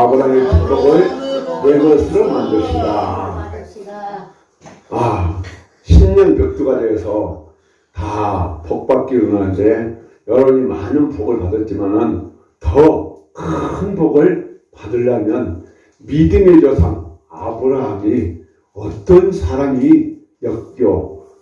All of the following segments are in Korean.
아브라함의 축복을 내 것으로 만드시라. 신년 벽두가 되어서 다 복받기 원하는데 여러분이 많은 복을 받았지만은 더 큰 복을 받으려면 믿음의 조상 아브라함이 어떤 사람이었고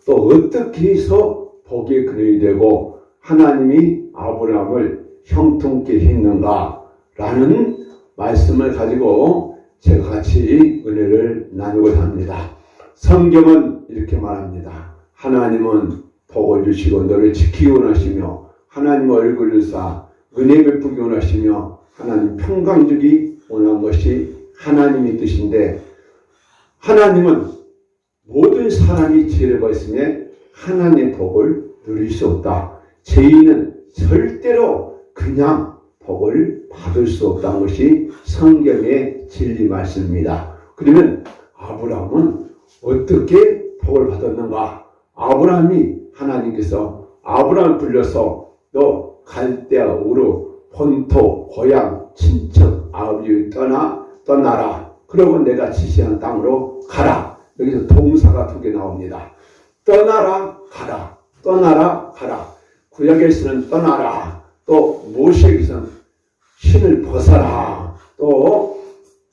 또 어떻게 해서 복의 근원이 되고 하나님이 아브라함을 형통케 했는가라는 말씀을 가지고 제가 같이 은혜를 나누고자 합니다. 성경은 이렇게 말합니다. 하나님은 복을 주시고 너를 지키기 원하시며 하나님 얼굴을 쏴 은혜 베푸기 원하시며 하나님 평강 주기 원한 것이 하나님의 뜻인데 하나님은 모든 사람이 죄를 벗으며 하나님의 복을 누릴 수 없다. 죄인은 절대로 그냥 복을 받을 수 없다는 것이 성경의 진리 말씀입니다. 그러면 아브라함은 어떻게 복을 받았는가? 아브라함이 하나님께서 아브라함을 불러서 너 갈대아 우르 본토 고향 친척 아버지를 떠나라. 그러고 내가 지시한 땅으로 가라. 여기서 동사가 2개 나옵니다. 떠나라 가라. 떠나라 가라. 구약에서는 떠나라. 또 모세에서는 신을 벗어라. 또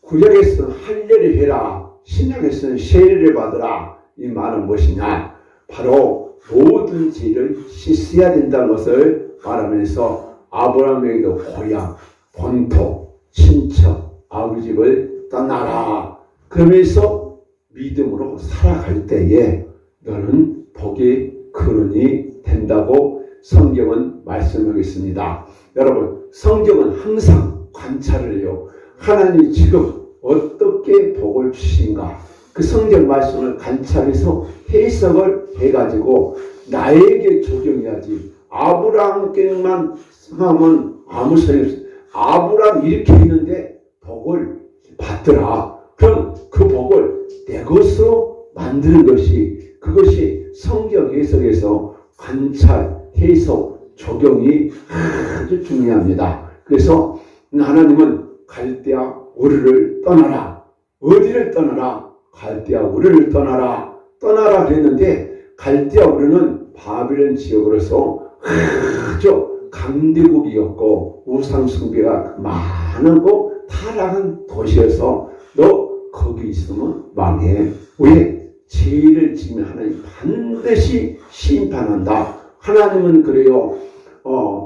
구약에서는 할례를 해라. 신약에서는 세례를 받으라. 이 말은 무엇이냐? 바로 모든 죄를 씻어야 된다는 것을 말하면서 아브라함에게도 고향, 본토, 친척, 아버지 집을 떠나라. 그러면서 믿음으로 살아갈 때에 너는 복의 근원이 된다고 성경은 말씀하고 있습니다. 여러분, 성경은 항상 관찰을 해요. 하나님이 지금 어떻게 복을 주신가? 그 성경 말씀을 관찰해서 해석을 해가지고 나에게 적용해야지. 아브라함께만 하면 아무 소용없어. 아브라함 이렇게 했는데 복을 받더라. 그럼 그 복을 내 것으로 만드는 것이 그것이 성경 해석에서 관찰, 해석, 적용이 아주 중요합니다. 그래서 하나님은 갈대아 우르를 떠나라. 어디를 떠나라? 갈대아 우르를 떠나라. 떠나라 그랬는데 갈대아 우르는 바벨론 지역으로서 아주 강대국이었고 우상숭배가 많고 타락한 도시여서 너 거기 있으면 망해. 왜? 죄를 지면 하나님 반드시 심판한다. 하나님은 그래요.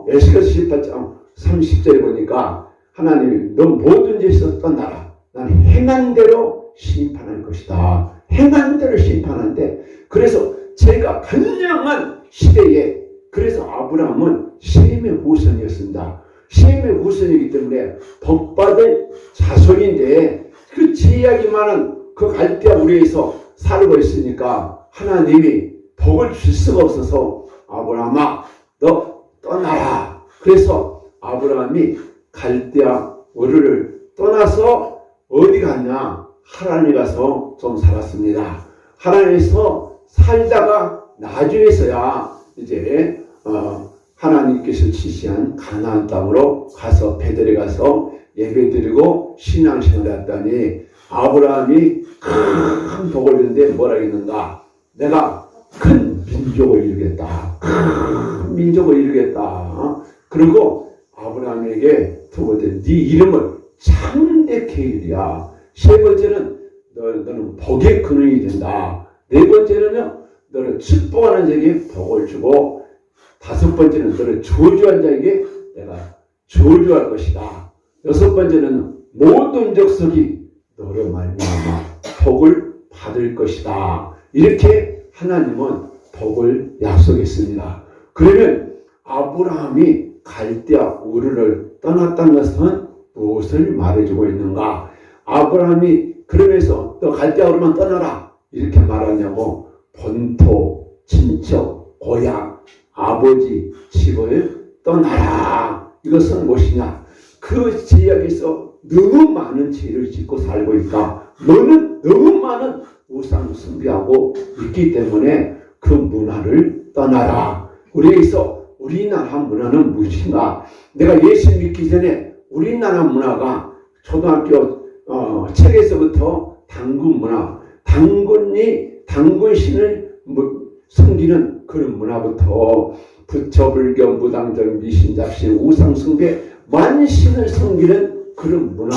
에스겔서 18장 30절에 보니까 하나님이 너 모든 죄에서 떠나라. 난 행한 대로 심판할 것이다. 행한 대로 심판한대. 그래서 제가 간량한 시대에 그래서 아브라함은 셈의 후손이었습니다. 셈의 후손이기 때문에 복받을 자손인데 그 죄악이 많은 그 갈대아 우리에서 살고 있으니까 하나님이 복을 줄 수가 없어서 아브라함아 너 떠나라. 그래서 아브라함이 갈대아 우르를 떠나서 어디 갔냐? 하란에 가서 좀 살았습니다. 하란에서 살다가 나중에서야 이제 하나님께서 지시한 가나안 땅으로 가서 베델에 가서 예배드리고 신앙생활을 했더니 아브라함이 큰 복을 주는데 뭐라 했는가? 내가 큰 민족을 이루겠다. 큰 민족을 이루겠다. 그리고 아브라함에게 두 번째 네 이름을 창대케 이루랴. 세 번째는 너는 복의 근원이 된다. 네 번째는요 너를 축복하는 자에게 복을 주고 다섯 번째는 너를 저주한 자에게 내가 저주할 것이다. 여섯 번째는 모든 족속이 너로 말미암아 복을 받을 것이다. 이렇게 하나님은 복을 약속했습니다. 그러면 아브라함이 갈대아 우르를 떠났다는 것은 무엇을 말해주고 있는가? 아브라함이 그러면서 또 갈대아 우르만 떠나라 이렇게 말하냐고 본토, 친척, 고향, 아버지, 집을 떠나라. 이것은 무엇이냐? 그 지역에서 너무 많은 죄를 짓고 살고 있다. 너는 너무 많은 우상 숭배하고 있기 때문에 그 문화를 떠나라. 우리나라 문화는 무엇인가? 내가 예수 믿기 전에 우리나라 문화가 초등학교 책에서부터 당군 문화, 당군신을 섬기는 그런 문화부터 부처불교, 무당정, 미신잡신, 우상숭배, 만신을 섬기는 그런 문화.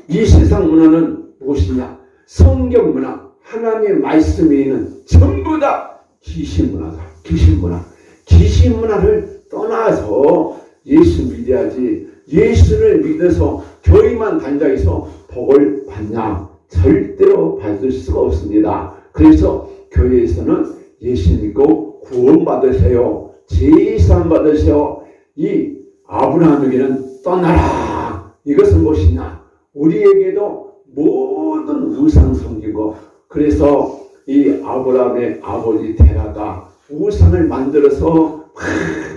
이 세상 문화는 무엇이냐? 성경 문화, 하나님의 말씀에 있는 전부 다 귀신 문화다. 귀신 문화. 귀신 문화를 떠나서 예수 믿어야지. 예수를 믿어서 교회만 다닌다 해서 복을 받냐? 절대로 받을 수가 없습니다. 그래서 교회에서는 예수 믿고 구원 받으세요. 제사함 받으세요. 이 아브라함에게는 떠나라. 이것은 무엇이냐? 우리에게도 모든 우상 섬기고, 그래서 이 아브라함의 아버지 데라가 우상을 만들어서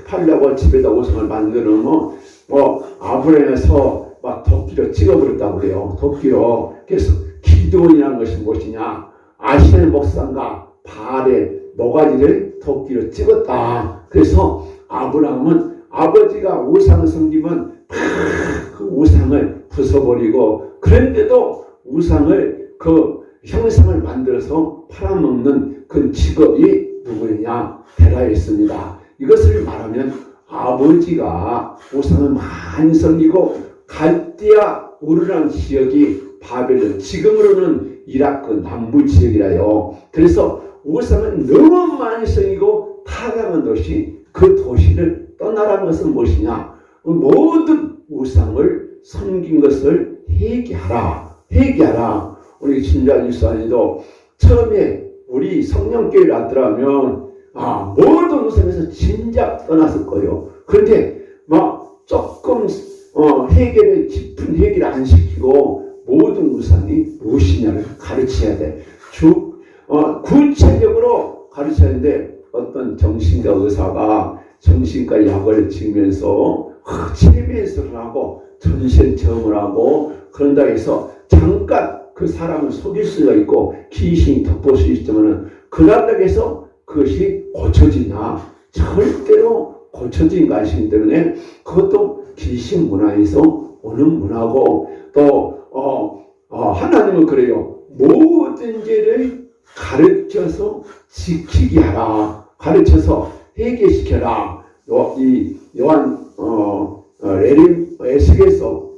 팔려고 집에다 우상을 만들어 아브라함에서 막 도끼로 찍어버렸다고 그래요. 도끼로. 그래서 기드온이라는 것이 무엇이냐? 아시네 목사가 발에 모가지를 도끼로 찍었다. 그래서 아브라함은 아버지가 우상을 섬기면 그 우상을 부숴버리고, 그런데도 우상을 그 형상을 만들어서 팔아먹는 그 직업이 누구냐? 데라였습니다. 이것을 말하면 아버지가 우상을 많이 섬기고, 갈대아 우르라는 지역이 바벨론, 지금으로는 이라크 남부 지역이라요. 그래서 우상을 너무 많이 섬기고 타락한 도시, 그 도시를 떠나라는 것은 무엇이냐? 모든 우상을 섬긴 것을 회개하라. 회개하라. 우리 신자 유사님도 처음에 우리 성령교회를 왔더라면 모든 우상에서 진작 떠났을 거예요. 그런데 막 조금 회개를, 깊은 회개를 안 시키고 모든 우상이 무엇이냐를 가르쳐야 돼. 구체적으로 가르쳐야 하는데, 어떤 정신과 의사가 정신과 약을 지으면서 치매수를 하고 전신체험을 하고 그런다 해서 잠깐 그 사람을 속일 수가 있고 귀신이 덮을 수 있지만은 그런다고 해서 그것이 고쳐지냐? 절대로 고쳐진 거 아시기 때문에 그것도 귀신 문화에서 오는 문화고, 또 하나님은 그래요. 모든 죄를 가르쳐서 지키게 하라. 가르쳐서 회개시켜라. 이 요한 에스겔서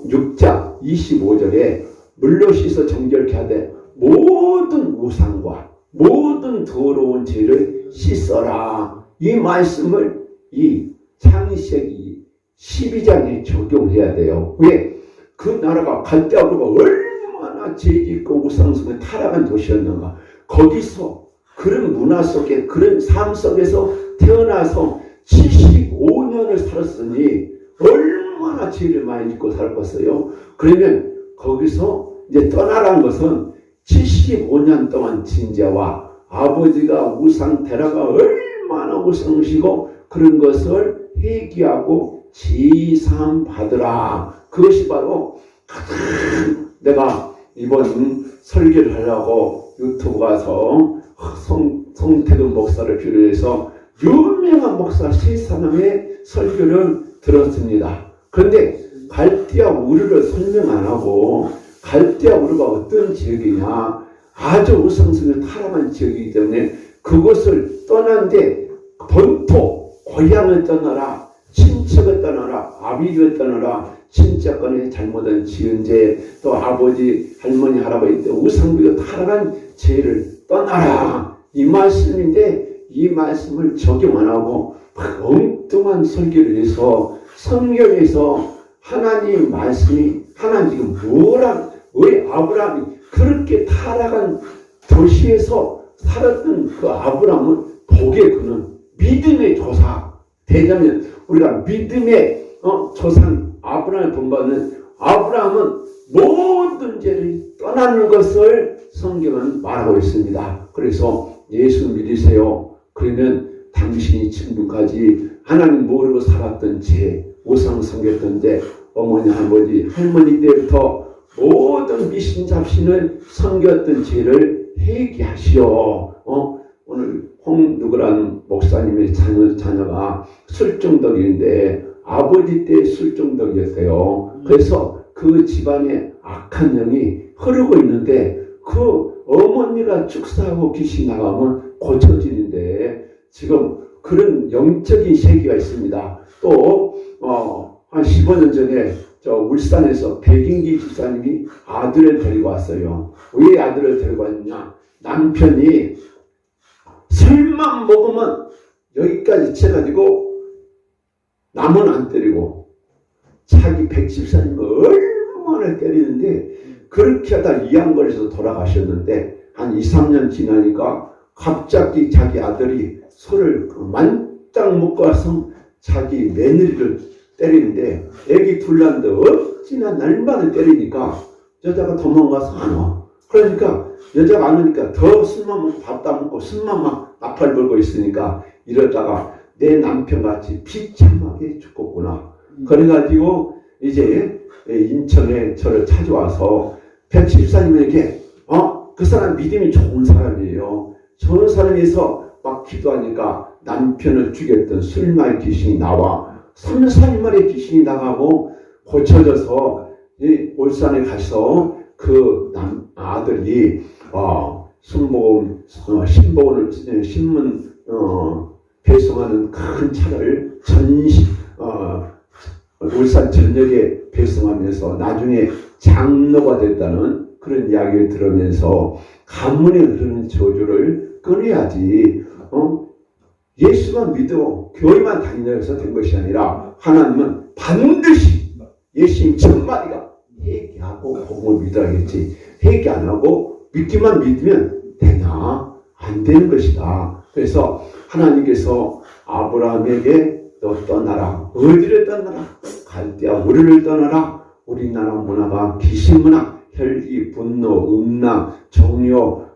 6장 25절에 물로 씻어 정결케 하되 모든 우상과 모든 더러운 죄를 씻어라. 이 말씀을 이 창세기 12장에 적용해야 돼요. 왜? 그 나라가 갈대아우르가 얼마나 죄짓고 우상숭에 타락한 도시였는가. 거기서 그런 문화 속에, 그런 삶 속에서 태어나서 75년을 살았으니 얼마나 죄를 많이 짓고 살았겠어요. 그러면 거기서 이제 떠나라는 것은 75년 동안 진자와 아버지가 우상 데라가 얼마나 우상시고 그런 것을 회개하고 제사함 받으라. 그것이 바로 가장 내가 이번 설교를 하려고 유튜브 가서 송태근 목사를 비롯해서 유명한 목사 세 사람의 설교를 들었습니다. 그런데 갈대아 우르를 설명 안 하고, 갈대아 우르가 어떤 지역이냐, 아주 우상숭에 타락한 지역이기 때문에 그것을 떠난데 본토 고향을 떠나라, 친척을 떠나라, 아비를 떠나라, 친척간에 잘못한 지은 죄, 또 아버지 할머니 할아버지 때 우상비가 타락한 죄를 떠나라. 이 말씀인데 이 말씀을 적용 안 하고 엉뚱한 설교를 해서 성경에서 하나님 말씀이, 하나님 지금 왜 아브라함이 그렇게 타락한 도시에서 살았던 그 아브라함은 복의 그는 믿음의 조사 되자면 우리가 믿음의 조상 아브라함을 본받는 아브라함은 모든 죄를 떠나는 것을 성경은 말하고 있습니다. 그래서 예수 믿으세요. 그러면 당신이 지금까지 하나님 모르고 살았던 죄, 우상 섬겼던 죄, 어머니, 아버지, 할머니 때부터 모든 미신잡신을 섬겼던 죄를 회개하시오. 오늘 홍누구라는 목사님의 자녀가 술 중독인데 아버지 때 술중독이었어요. 그래서 그 집안에 악한 영이 흐르고 있는데 그 어머니가 축사하고 귀신 나가면 고쳐지는데 지금 그런 영적인 세계가 있습니다. 또 한 15년 전에 저 울산에서 백인기 집사님이 아들을 데리고 왔어요. 왜 아들을 데리고 왔냐? 남편이 술만 먹으면 여기까지 채가지고 남은 안 때리고 자기 백집사님을 얼마나 때리는데 그렇게 하다 이양걸에서 돌아가셨는데 한 2, 3년 지나니까 갑자기 자기 아들이 소를 만딱 먹고 와서 자기 며느리를 때리는데 애기 둘 낳는데 어찌나 날마다 때리니까 여자가 도망가서 안 와. 그러니까 여자가 안 오니까 더 술만 먹고 밥도 안 먹고 술만 막 나팔 불고 있으니까 이러다가 내 남편같이 비참하게 죽겠구나. 그래가지고 이제 인천에 저를 찾아와서 백십사님에게 그 사람 믿음이 좋은 사람이에요. 좋은 사람에서 막 기도하니까 남편을 죽였던 술마의 귀신이 나와 3, 4일만에 귀신이 나가고 고쳐져서 울산에 가서 그 아들이 순복음 신문 배송하는 큰 차를 울산 전역에 배송하면서 나중에 장로가 됐다는 그런 이야기를 들으면서 가문에 흐르는 저주를 끊어야지. 예수만 믿어 교회만 다니면서 된 것이 아니라 하나님은 반드시 예수님 천마디가 회개하고 복음을 믿어야겠지. 회개 안 하고 믿기만 믿으면 되나? 안 되는 것이다. 그래서 하나님께서 아브라함에게 너 떠나라. 어디를 떠나라? 갈대아 우르를 떠나라. 우리나라 문화가 귀신 문화, 혈기, 분노, 음란, 종교,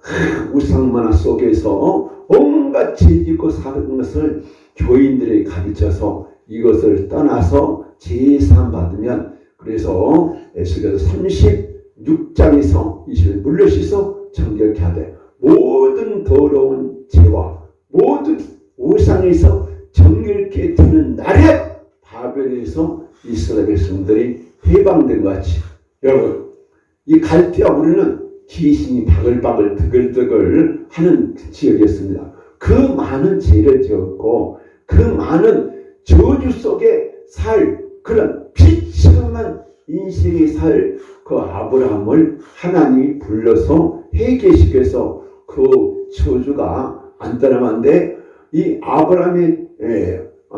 우상 문화 속에서 온갖 죄짓고 사는 것을 교인들에게 가르쳐서 이것을 떠나서 제사 받으면 그래서 에스겔서 36장에서 20일 물로 씻어 정결케 하되 모든 더러운 죄와 모든 우상에서 정결케 되는 날에 바벨에서 이스라엘 백성들이 해방된 것 같이 여러분 이 갈대아 우리는 귀신이 바글바글 드글드글 하는 지역이었습니다. 그 많은 죄를 지었고 그 많은 저주 속에 살 그런 비참한 인생의 살 그 아브라함을 하나님이 불러서 회개시켜서 그 저주가 안 떠나는데 이 아브라함의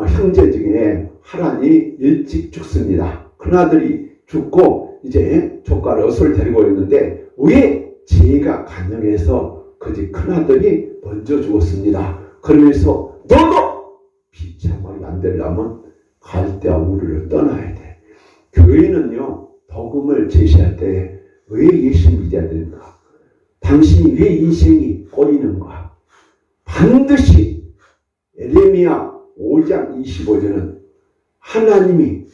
형제 중에 하란이 일찍 죽습니다. 큰아들이 죽고 이제 조카 롯을 데리고 있는데 왜 죄가 간영해서 그지 큰아들이 먼저 죽었습니다. 그러면서 너도 비참하게 안 되려면 갈대아 우르를 떠나야 돼. 교회는요 복음을 제시할 때 왜 예수 믿어야 되는가? 당신이 왜 인생이 꼬이는가? 반드시 에레미야 5장 25절은 하나님이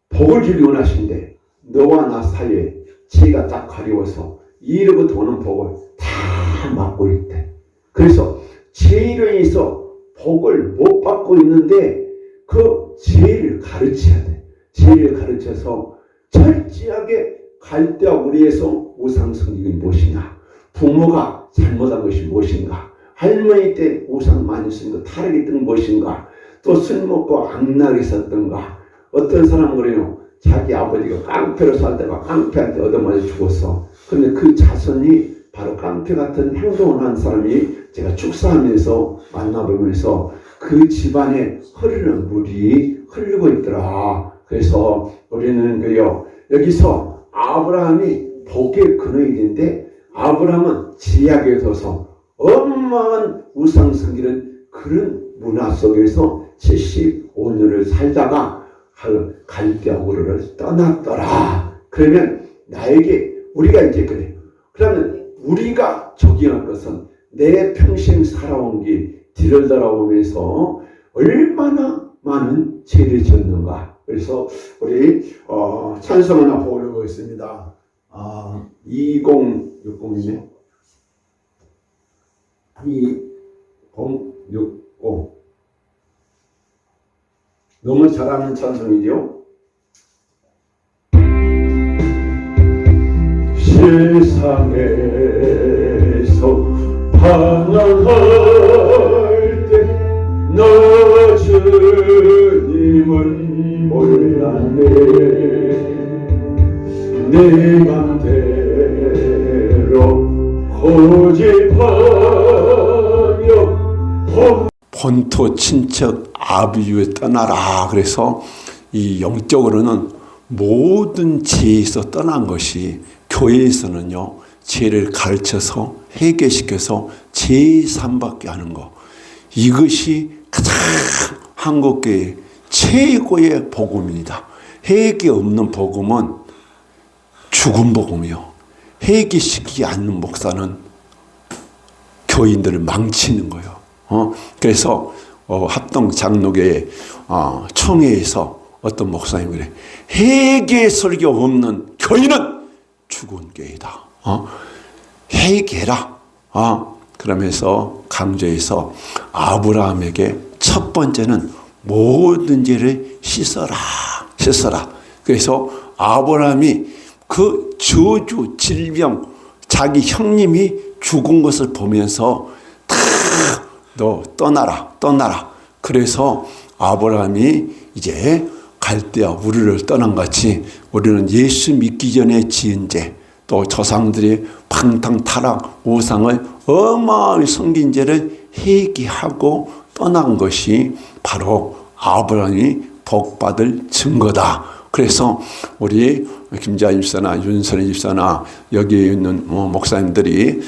복을 주기 원하시는데 너와 나 사이에 죄가 딱 가려워서 이로부터 오는 복을 다 막고 있대. 그래서 죄로 인해서 복을 못 받고 있는데 그 죄를 가르쳐야 돼. 죄를 가르쳐서 철저하게 갈대아 우리에서 우상 성경이 무엇이냐, 부모가 잘못한 것이 무엇인가, 할머니 때 우상 많이 쓴 거 타락했던 무엇인가, 또 술 먹고 악락이 있었던가. 어떤 사람은 그래요. 자기 아버지가 깡패로 살다가 깡패한테 얻어맞아 죽었어. 그런데 그 자손이 바로 깡패 같은 행동을 한 사람이 제가 축사하면서 만나보면서 그 집안에 흐르는 물이 흐르고 있더라. 그래서 우리는 그요 여기서 아브라함이 복의 근원인데 아브라함은 지약에 둬서 어마어마한 우상 섬기는 그런 문화 속에서 75년을 살다가 갈대아 우르를 떠났더라. 그러면 나에게 우리가 이제 그래. 그러면 우리가 적용할 것은 내 평생 살아온 길 뒤를 돌아보면서 얼마나 많은 죄를 지었는가. 그래서 우리 찬송 하나 보려고 있습니다. 2060이네. 2060 너무 잘하는 찬송이죠. 세상에서 방황할 때 너 주님을 몰랐네. 내 맘대로 고집하며 본토 친척 아비유에 떠나라. 그래서 이 영적으로는 모든 죄에서 떠난 것이 교회에서는요, 죄를 가르쳐서 해결시켜서 죄 삼받게 하는 거, 이것이 가장 한국교회의 최고의 복음입니다. 회개 없는 복음은 죽은 복음이요, 회개시키지 않는 목사는 교인들을 망치는 거예요. 그래서 합동 장로교회 총회에서 어떤 목사님이 그래, 회개 설교 없는 교인은 죽은 교회다. 회개라. 그러면서 강조해서 아브라함에게 첫 번째는 모든 죄를 씻어라. 그래서 아브라함이 그 저주, 질병, 자기 형님이 죽은 것을 보면서 너 떠나라. 그래서 아브라함이 이제 갈대아 우르를 떠난 같이 우리는 예수 믿기 전에 지은 죄, 또 조상들이 방탕 타락 우상을 어마어마한 섬긴 죄를 회개하고 떠난 것이 바로 아브라함이 복받을 증거다. 그래서 우리 김자임 집사나 윤선희 집사나 여기 있는 목사님들이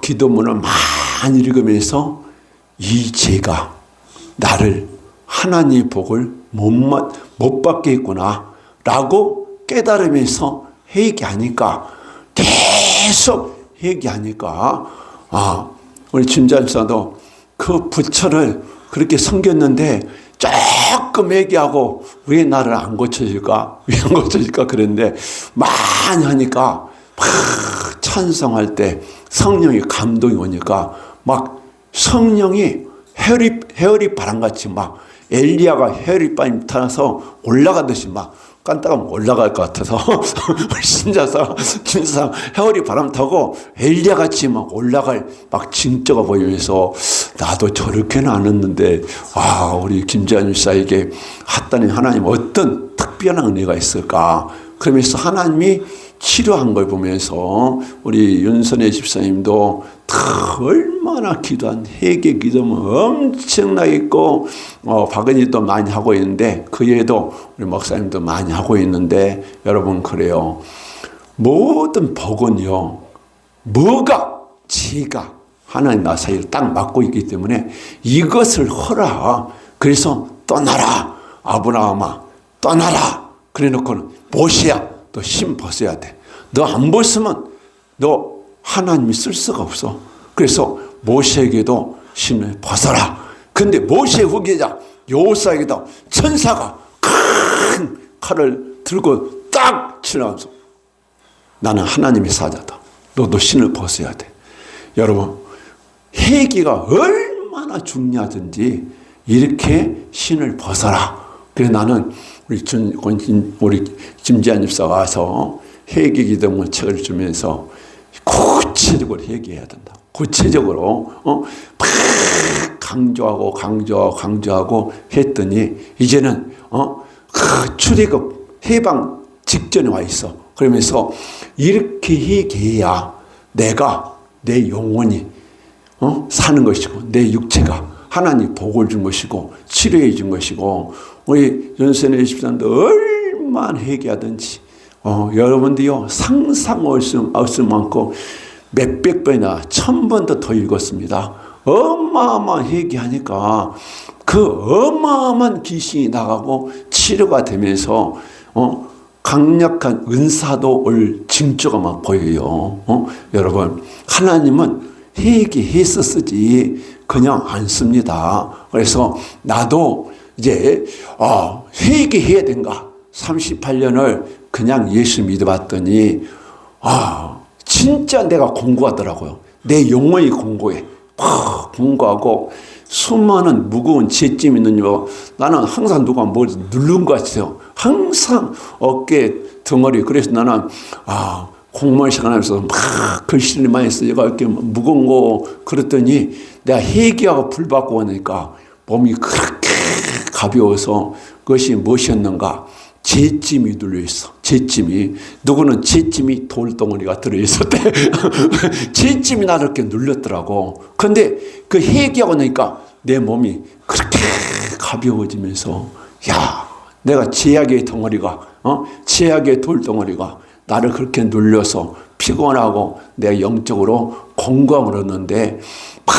기도문을 많이 읽으면서 이 죄가 나를 하나님의 복을 못 받게 했구나 라고 깨달으면서 회개하니까, 계속 회개하니까, 우리 김자임사도 그 부처를 그렇게 섬겼는데 조금 회개하고 왜 나를 안 고쳐질까? 왜 안 고쳐질까? 그랬는데 많이 하니까 막 찬송할 때 성령이 감동이 오니까 막 성령이 헤어리 바람같이 막 엘리야가 헤어리 바람 타서 올라가듯이 막 깐따가면 올라갈 것 같아서 신자사 김사상 헤어리 바람 타고 엘리야같이 막 올라갈 막 징조가 보이면서 나도 저렇게는 안 했는데 우리 김재환 집사에게 하다니 하나님 어떤 특별한 은혜가 있을까? 그러면서 하나님이 치료한 걸 보면서 우리 윤선혜 집사님도 얼마나 기도한 회개 기도는 엄청나게 있고 박은희도 많이 하고 있는데 그 외에도 우리 목사님도 많이 하고 있는데 여러분 그래요. 모든 복은요, 뭐가 죄가 하나님 나 사이를 딱 막고 있기 때문에 이것을 허라. 그래서 떠나라. 아브라함아 떠나라. 그래 놓고는 모세야 너 힘 벗어야 돼. 너 안 벗으면 너 하나님이 쓸 수가 없어. 그래서 모세에게도 힘을 벗어라. 근데 모세 후계자 여호수아에게도 천사가 큰 칼을 들고 딱 치면서 나는 하나님의 사자다. 너도 신을 벗어야 돼. 여러분 회개가 얼마나 중요하든지 이렇게 신을 벗어라. 그래서 나는 우리 김재환 집사가 와서 회개 기도문 책을 주면서 구체적으로 회개해야 된다. 구체적으로 막 강조하고 했더니 이제는 출애굽 해방 직전에 와 있어. 그러면서 이렇게 회개해야 내가 내 영혼이 사는 것이고 내 육체가 하나님 복을 준 것이고 치료해 준 것이고 우리 윤선혜 집사님도 얼마나 회개하든지 여러분들이요 상상할 수 없을 만큼 몇백 번이나 1000번도 더 읽었습니다. 어마어마한 회개하니까 그 어마어마한 귀신이 나가고 치료가 되면서 강력한 은사도 올 징조가 막 보여요. 여러분 하나님은 회개해서 쓰지 그냥 안 씁니다. 그래서 나도 이제 회개해야 된가 38년을 그냥 예수 믿어봤더니 진짜 내가 공부하더라고요. 내 영혼이 공부해. 공부하고 수많은 무거운 죄짐이 있는 요 나는 항상 누가 뭘 누른 것 같아요. 항상 어깨 덩어리. 그래서 나는 공무원 시간하면서 막 글씨를 많이 써. 얘가 이렇게 무거운 거 그랬더니 내가 회개하고 불 받고 오니까 몸이 그렇게 가벼워서 그것이 무엇이었는가? 죄짐이 눌려있어. 죄짐이. 누구는 죄짐이 돌덩어리가 들어있었대. 죄짐이 나를 이렇게 눌렸더라고. 근데 그 회개하고 나니까 내 몸이 그렇게 가벼워지면서 야, 내가 죄악의 덩어리가 죄악의 돌덩어리가 나를 그렇게 눌려서 피곤하고 내가 영적으로 공감을 얻는데 막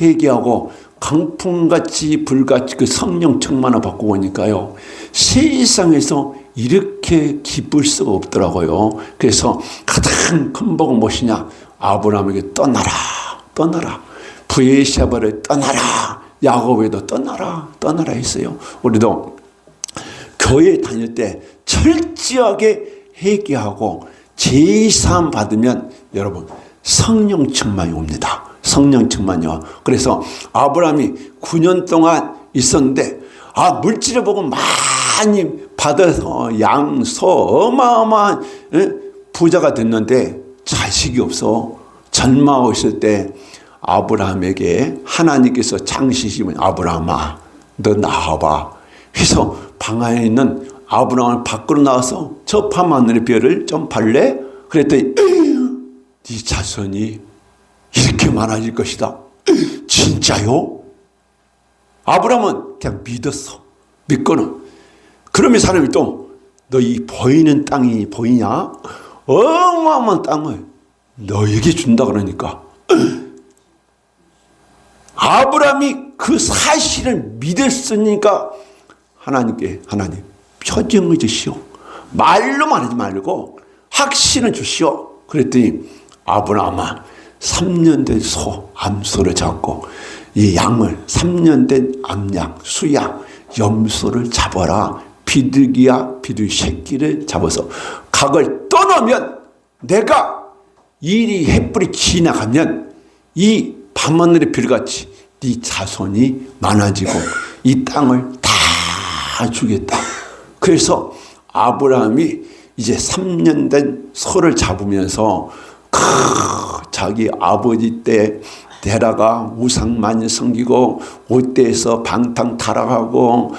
회개하고 강풍같이 불같이 그 성령 충만을 받고 오니까요. 세상에서 이렇게 기쁠 수가 없더라고요. 그래서 가장 큰 복은 무엇이냐? 아브라함에게 떠나라. 브에시아바를 떠나라. 야곱에도 떠나라 했어요. 우리도 교회 다닐 때 철저하게 회개하고 제사함 받으면 여러분 성령 충만이 옵니다. 성령 충만이요. 그래서 아브라함이 9년 동안 있었는데 물질을 보고 많이 받아서 양소 어마어마한 부자가 됐는데 자식이 없어. 전마하고 있을 때 아브라함에게 하나님께서 장시시면 아브라함아 너 나와봐. 그래서 방 안에 있는 아브라함을 밖으로 나와서 저 밤하늘의 별을 좀 발래? 그랬더니 네 자손이 이렇게 많아질 것이다. 진짜요? 아브라함은 그냥 믿었어. 믿고는 그러면 사람이 또 너 이 보이는 땅이 보이냐? 어마어마한 땅을 너에게 준다 그러니까 아브라함이 그 사실을 믿었으니까 하나님 표정을 주시오. 말로만 하지 말고 확신을 주시오. 그랬더니 아브라함아 3년 된 암소를 잡고 이 양을 3년 된 암양, 수양, 염소를 잡아라. 비둘기야 비둘기 새끼를 잡아서 각을 떠놓으면 내가 이 햇불이 지나가면 이 밤하늘의 별같이 네 자손이 많아지고 이 땅을 다 주겠다. 그래서 아브라함이 이제 3년 된 소를 잡으면서 자기 아버지 때 데라가 우상 많이 섬기고 옷대에서 방탕 타락하고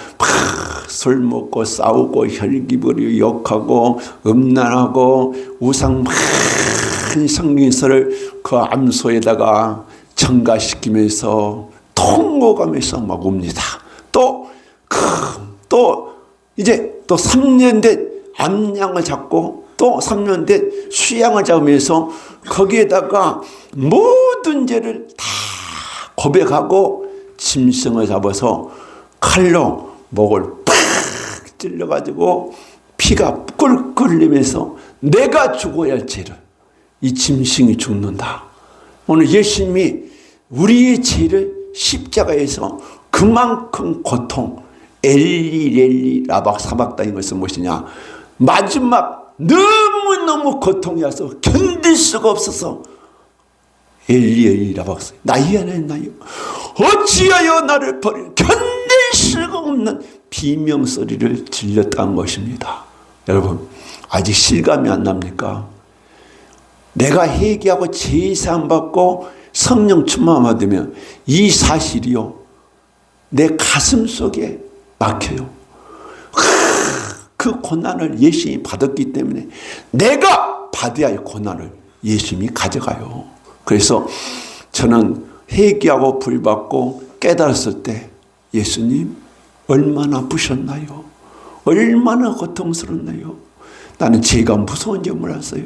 술 먹고 싸우고 혈기부리 욕하고 음란하고 우상 많이 섬기서를 그 암소에다가 전가시키면서 통곡하면서 막 옵니다. 또 이제 또 3년 된 암양을 잡고 또 3년 된 수양을 잡으면서 거기에다가 모든 죄를 다 고백하고 짐승을 잡아서 칼로 목을 팍 찔러가지고 피가 꿀꿀 흘리면서 내가 죽어야 할 죄를 이 짐승이 죽는다. 오늘 예수님이 우리의 죄를 십자가에서 그만큼 고통 엘리 라박 사박다인 것은 무엇이냐? 마지막 너무너무 고통이 와서 견딜 수가 없어서 엘리 라박 나의 하나님 나여 어찌하여 나를 버려 견딜 수가 없는 비명소리를 질렀다는 것입니다. 여러분 아직 실감이 안 납니까? 내가 회개하고 제사함 받고 성령 충만 받으면 이 사실이요 내 가슴 속에 막혀요. 그 고난을 예수님이 받았기 때문에 내가 받아야 할 고난을 예수님이 가져가요. 그래서 저는 회개하고 불받고 깨달았을 때 예수님 얼마나 아프셨나요? 얼마나 고통스럽나요? 나는 죄가 무서운 줄 몰랐어요.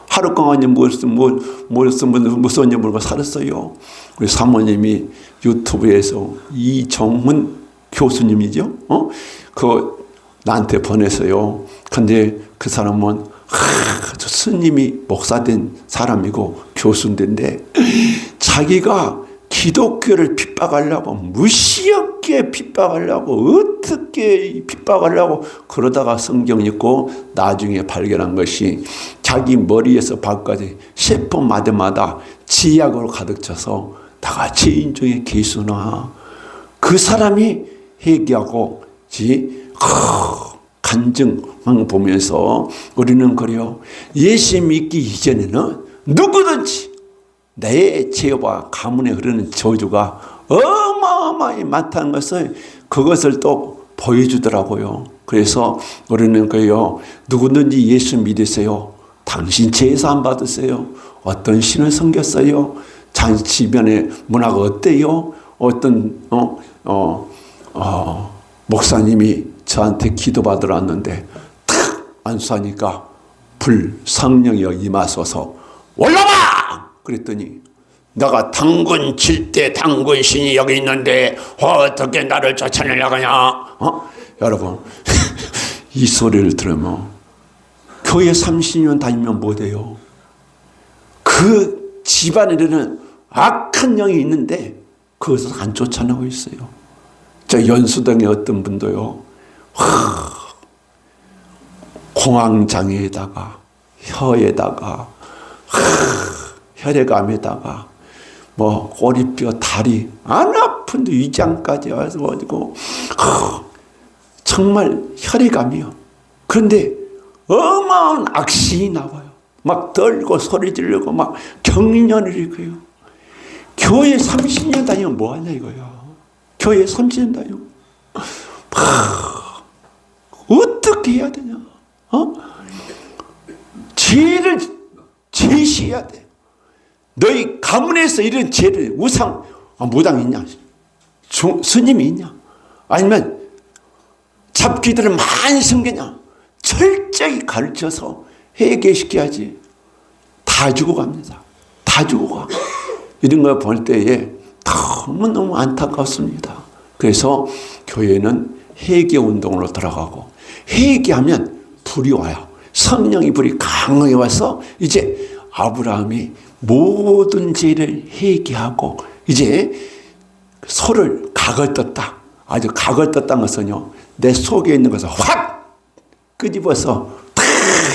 하루 동안 무서운 줄 모르고 살았어요. 우리 사모님이 유튜브에서 이정훈 교수님이죠. 나한테 보냈어요. 근데 그 사람은 저 스님이 목사된 사람이고 교수인데 자기가 기독교를 핍박하려고 무시하게 핍박하려고 어떻게 핍박하려고 그러다가 성경 읽고 나중에 발견한 것이 자기 머리에서 발까지 세포마다마다 지약으로 가득 차서 다가 죄인 중에 계수나 그 사람이 회개하고 간증만 보면서 우리는 그래요. 예수 믿기 이전에는 누구든지 내 죄와 가문에 흐르는 저주가 어마어마히 많다는 것을 그것을 또 보여주더라고요. 그래서 우리는 그래요. 누구든지 예수 믿으세요. 당신 제사 받으세요. 어떤 신을 섬겼어요? 자기 주변의 문화가 어때요? 어떤 목사님이 저한테 기도받으러 왔는데 탁 안수하니까 성령이 임하소서 올라와! 그랬더니 내가 당군 칠 때 당군 신이 여기 있는데 어떻게 나를 쫓아내려가냐? 여러분 이 소리를 들으면 교회 30년 다니면 못해요. 그 집안에는 악한 영이 있는데 그것을 안 쫓아내고 있어요. 저 연수동에 어떤 분도요. 공황장애에다가 혀에다가 혈액암에다가 뭐 꼬리뼈 다리 안 아픈데 위장까지 와서 가지고 정말 혈액암이요. 그런데 어마어마한 악신이 나와요. 막 떨고 소리 지르고 막 경련을 일으켜요. 교회 30년 다니면 뭐하냐 이거야. 교회 30년 다니면 어떻게 해야 되냐. 죄를 제시해야 돼. 너희 가문에서 이런 죄를 우상 무당이 있냐? 스님이 있냐? 아니면 잡귀들을 많이 섬기냐? 철저히 가르쳐서 회개시켜야지. 다 죽어갑니다. 다 죽어가. 이런 걸 볼 때에 너무너무 안타깝습니다. 그래서 교회는 회개 운동으로 들어가고 회개하면 불이 와요. 성령의 불이 강하게 와서 이제 아브라함이 모든 죄를 회개하고 이제 소를 각을 떴다. 아주 각을 떴다는 것은요. 내 속에 있는 것을 확 끄집어서 다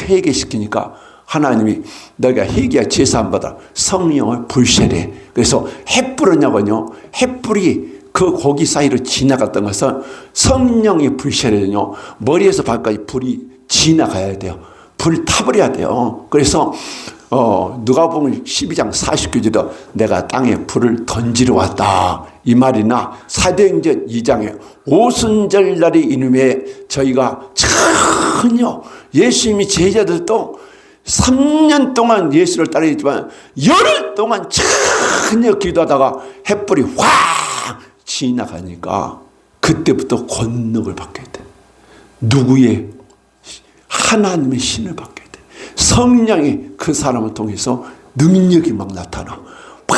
회개시키니까 하나님이 너가 회개할 제사 안 받아 성령을 불세례. 그래서 햇불은요. 햇불이 그 고기 사이로 지나갔던 것은 성령의 불세례는요. 머리에서 발까지 불이 지나가야 돼요. 불 타버려야 돼요. 그래서 누가복음 12장 49절에 내가 땅에 불을 던지러 왔다 이 말이나 사도행전 2장에 오순절날이 이름에 저희가 전혀 예수님이 제자들도 3년 동안 예수를 따르겠지만 열흘 동안 전혀 기도하다가 햇불이 확 지나가니까 그때부터 권능을 받게 돼. 누구의? 하나님의 신을 받게 돼. 성령이 그 사람을 통해서 능력이 막 나타나. 막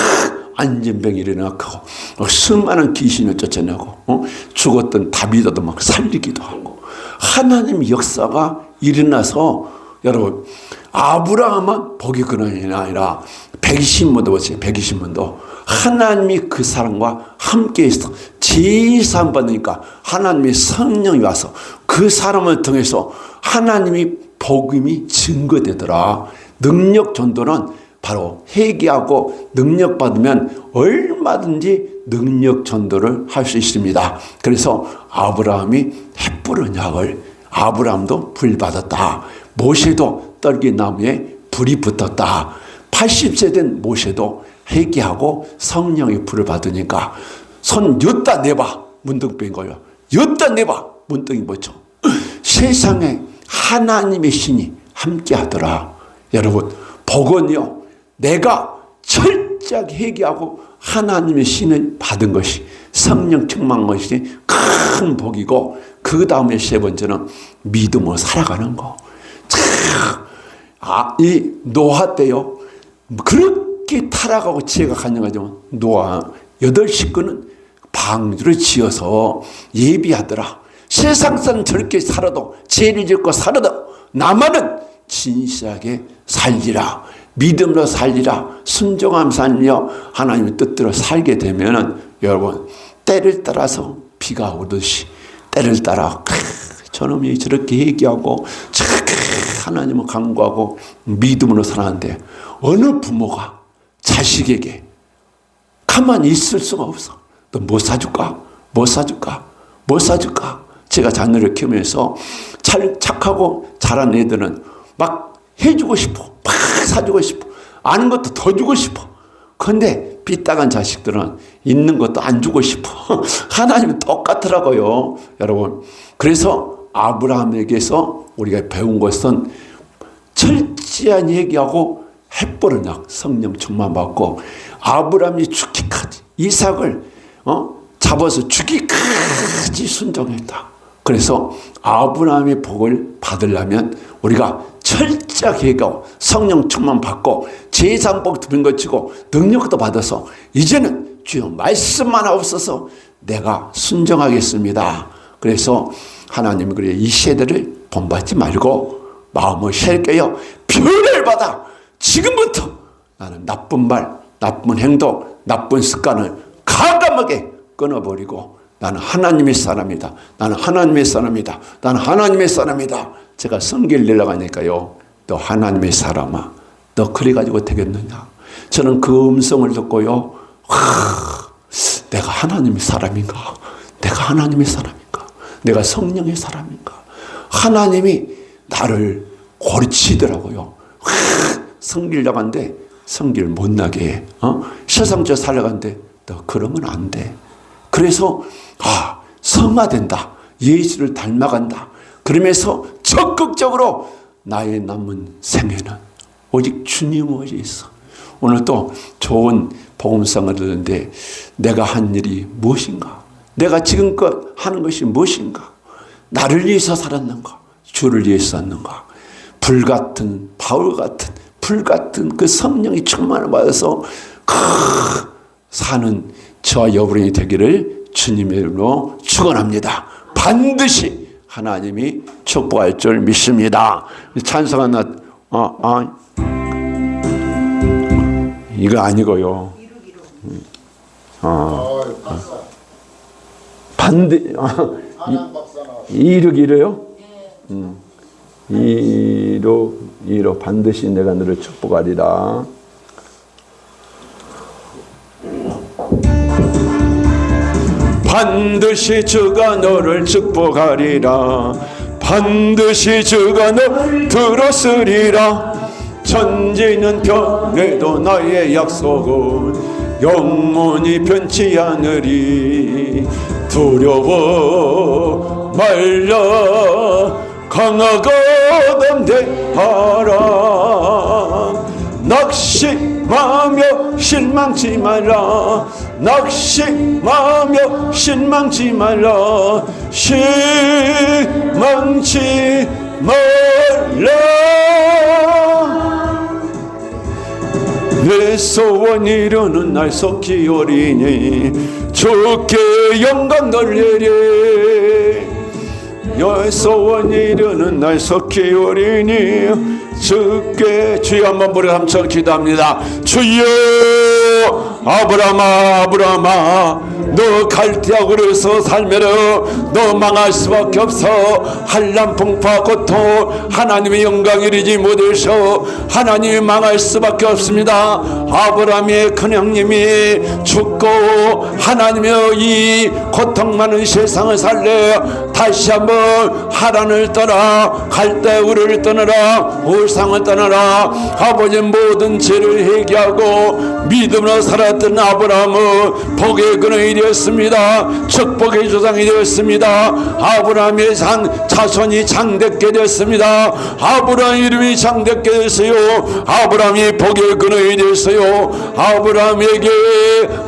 안전병이 일어나고 수많은 귀신을 쫓아내고 죽었던 다비드도 막 살리기도 하고 하나님의 역사가 일어나서 여러분 아브라함은 복이 근원이 아니라 120문도 보세요. 120문도 하나님이 그 사람과 함께해서 제사 받으니까 하나님의 성령이 와서 그 사람을 통해서 하나님이 복음이 증거되더라. 능력 전도는 바로 회개하고 능력 받으면 얼마든지 능력 전도를 할 수 있습니다. 그래서 아브라함이 햇불은 약을 아브라함도 불 받았다. 모세도 떨기나무에 불이 붙었다. 80세 된 모세도 회개하고 성령의 불을 받으니까 손 여기다 내봐. 문둥병인 거예요. 여기다 내봐. 문둥이 뭐죠? 세상에 하나님의 신이 함께 하더라. 여러분 복은요. 내가 철저하게 회개하고 하나님의 신을 받은 것이 성령 충만한 것이 큰 복이고 그 다음에 세 번째는 믿음으로 살아가는 거. 이 노아 때요. 그렇게 타락하고 지혜가 간증하지만 노아 8식구는 방주를 지어서 예비하더라. 세상 사람 저렇게 살아도 죄를 짓고 살아도 나만은 진실하게 살리라. 믿음으로 살리라. 순종함 살며 하나님의 뜻대로 살게 되면은 여러분 때를 따라서 비가 오듯이 때를 따라 저놈이 저렇게 얘기하고 하나님을 간구하고 믿음으로 살았는데 어느 부모가 자식에게 가만히 있을 수가 없어. 너 뭐 사줄까? 뭐 사줄까? 뭐 사줄까? 제가 자녀를 키우면서 착하고 잘한 애들은 막 해주고 싶어. 막 사주고 싶어. 아는 것도 더 주고 싶어. 그런데 삐딱한 자식들은 있는 것도 안 주고 싶어. 하나님은 똑같더라고요. 여러분. 그래서 아브라함에게서 우리가 배운 것은 철저한 얘기하고 해버리냐. 성령 충만 받고 아브라함이 죽기까지 이삭을 잡아서 죽기까지 순종했다. 그래서 아브라함의 복을 받으려면 우리가 철저하게 얘기하고 성령 충만 받고 제사복 드린 것 치고 능력도 받아서 이제는 주여 말씀만 없어서 내가 순종하겠습니다. 그래서 하나님이 그래 이 세대를 본받지 말고 마음을 새롭게요 표를 받아 지금부터 나는 나쁜 말, 나쁜 행동, 나쁜 습관을 과감하게 끊어버리고 나는 하나님의 사람이다. 나는 하나님의 사람이다. 나는 하나님의 사람이다. 제가 성기를 내려가니까요. 너 하나님의 사람아. 너 그래가지고 되겠느냐. 저는 그 음성을 듣고요. 내가 하나님의 사람인가. 내가 하나님의 사람인가. 내가 성령의 사람인가. 하나님이 나를 고르치더라고요. 성길 나간데 성길 못 나게 해. 세상저 살아간데 너 그러면 안 돼. 그래서 성화된다. 예수를 닮아간다. 그러면서 적극적으로 나의 남은 생애는 오직 주님 오직 있어. 오늘 또 좋은 복음성을 듣는데 내가 한 일이 무엇인가? 내가 지금껏 하는 것이 무엇인가? 나를 위해서 살았는가? 주를 위해서 살았는가? 불같은 바울 같은 불같은 그 성령이 충만을 받아서 사는 저와 여러분이 되기를 주님의 이름으로 축원합니다. 반드시 하나님이 축복할 줄 믿습니다. 찬송 하나 이거 아니고요. 반드 이르기래요. 이로 반드시 내가 너를 축복하리라. 반드시 주가 너를 축복하리라. 반드시 주가 너를 들었으리라. 천지는 변해도 나의 약속은 영원히 변치 않으리. 두려워 말라 강하고 담대하라. 낙심하며 실망치 말라. 낙심하며 실망치 말라. 실망치 말라. 내 소원 이루는 날 속히 오리니 주께 영광 돌리리. 내 소원 이루는 날 속히 오리니 주께 주여 한번 부르 함청 기도합니다. 주여 아브라함아 아브라함아 너 갈대아우르에서 살면은 너 망할 수밖에 없어. 한란 풍파 고통 하나님의 영광 이루지 못해서 하나님이 망할 수밖에 없습니다. 아브라함의 큰형님이 죽고 하나님의 이 고통 많은 세상을 살래 다시 한번 하란을 떠나 갈대아우르를 떠나라 우상을 떠나라. 아버지 모든 죄를 회개하고 믿음으로 살았던 아브라함은 복의 근원이 되었습니다. 축복의 조상이 되었습니다. 아브라함의 자손이 장됐게 되었습니다. 아브라함 이름이 장됐게 되었어요. 아브라함이 복의 근원이 되었어요. 아브라함에게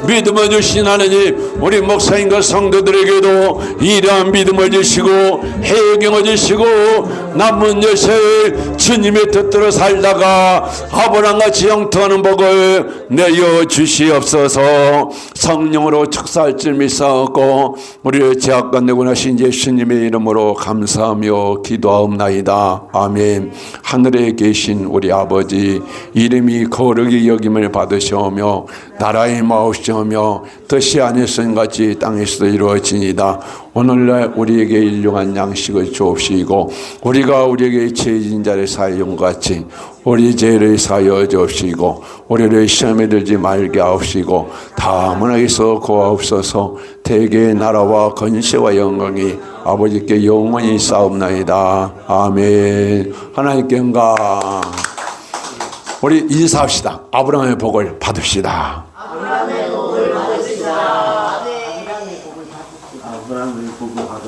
믿음을 주신 하나님 우리 목사님과 성도들에게도 이러한 믿음을 주시고 해경을 주시고 남은 여세 주님의 뜻대로 살다가 아브라함같이 영통하는 복을 내어 주시옵소서. 성령으로 축사할 줄 믿사옵고 우리의 죄악과 내고나신 예수님의 이름으로 감사하며 기도하옵나이다. 아멘. 하늘에 계신 우리 아버지 이름이 거룩히 여김을 받으시오며 나라의 마옵시며 뜻이 하늘에서 같이 땅에서도 이루어지니이다. 오늘날 우리에게 일용한 양식을 주옵시고 우리가 우리에게 죄진 자를 사하여 같이 우리 죄를 사하여 주옵시고 우리를 시험에 들지 말게 하옵시고 다만 하게서 구하옵소서. 대개의 나라와 건세와 영광이 아버지께 영원히 싸움나이다. 아멘. 하나님께 영광. 우리 인사합시다. 아브라함의 복을 받읍시다. 아브라함의 복을 받읍시다. 아브라함의 복을 받아.